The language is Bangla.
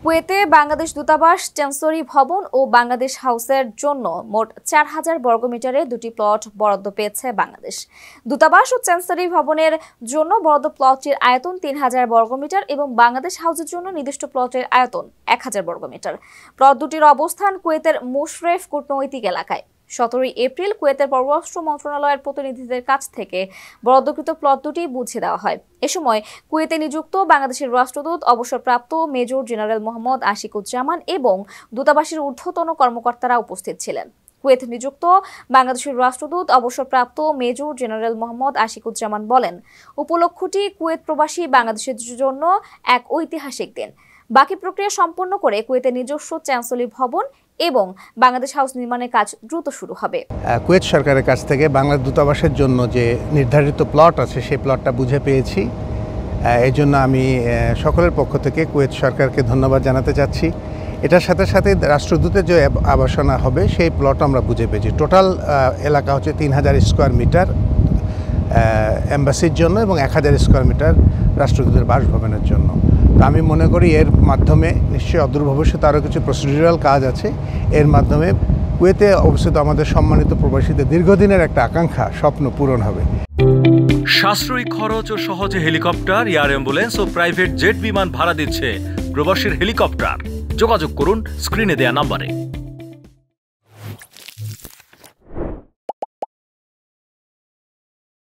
কুয়েতে বাংলাদেশ দূতাবাস, চ্যান্সেলরি ভবন ও বাংলাদেশ হাউসের জন্য মোট ৪,০০০ বর্গমিটারে দুটি প্লট বরাদ্দ পেয়েছে বাংলাদেশ। দূতাবাস ও চ্যান্সেলরি ভবনের জন্য বরাদ্দ প্লটটির আয়তন ৩,০০০ বর্গমিটার এবং বাংলাদেশ হাউসের জন্য নির্দিষ্ট প্লটের আয়তন ১,০০০ বর্গমিটার। প্লট দুটির অবস্থান কুয়েতের মুশরেফ কূটনৈতিক এলাকায়। ১৭ এপ্রিল কুয়েতের পররাষ্ট্র মন্ত্রণালয়ের প্রতিনিধিদের কাছ থেকে বরাদ্দকৃত প্লট দুটি বুঝিয়ে দেওয়া হয়। এ সময় কুয়েতে নিযুক্ত বাংলাদেশের রাষ্ট্রদূত, অবসরপ্রাপ্ত মেজর জেনারেল মোহাম্মদ আশিকুজ্জামান এবং দূতাবাসের ঊর্ধ্বতন কর্মকর্তারা উপস্থিত ছিলেন। কুয়েতে নিযুক্ত বাংলাদেশের রাষ্ট্রদূত, অবসরপ্রাপ্ত মেজর জেনারেল মোহাম্মদ আশিকুজ্জামান বলেন, উপলক্ষটি কুয়েত প্রবাসী বাংলাদেশের জন্য এক ঐতিহাসিক দিন। বাকি প্রক্রিয়া সম্পন্ন করে কুয়েতের নিজস্ব চ্যান্সেলরি ভবন এবং বাংলাদেশ হাউস নির্মাণের কাজ দ্রুত শুরু হবে। কুয়েত সরকারের কাছ থেকে বাংলাদেশ দূতাবাসের জন্য যে নির্ধারিত প্লট আছে সেই প্লটটা বুঝে পেয়েছি। এই জন্য আমি সকলের পক্ষ থেকে কুয়েত সরকারকে ধন্যবাদ জানাতে চাচ্ছি। এটার সাথে সাথে রাষ্ট্রদূতের যে আবাসনা হবে সেই প্লট আমরা বুঝে পেয়েছি। টোটাল এলাকা হচ্ছে ৩,০০০ স্কোয়ার মিটার এম্বাসির জন্য এবং ১,০০০ স্কোয়ার মিটার রাষ্ট্রদূতের বাসভবনের জন্য। তো আমি মনে করি এর মাধ্যমে নিশ্চয়ই অদূর ভবিষ্যতে আরও কিছু প্রসিডিউরাল কাজ আছে। এর মাধ্যমে কুয়েতে অবস্থিত আমাদের সম্মানিত প্রবাসীদের দীর্ঘদিনের একটা আকাঙ্ক্ষা, স্বপ্ন পূরণ হবে। সাশ্রয়ী খরচ ও সহজে হেলিকপ্টার, এয়ার অ্যাম্বুলেন্স ও প্রাইভেট জেট বিমান ভাড়া দিচ্ছে প্রবাসীর হেলিকপ্টার। যোগাযোগ করুন স্ক্রিনে দেয়া নাম্বারে।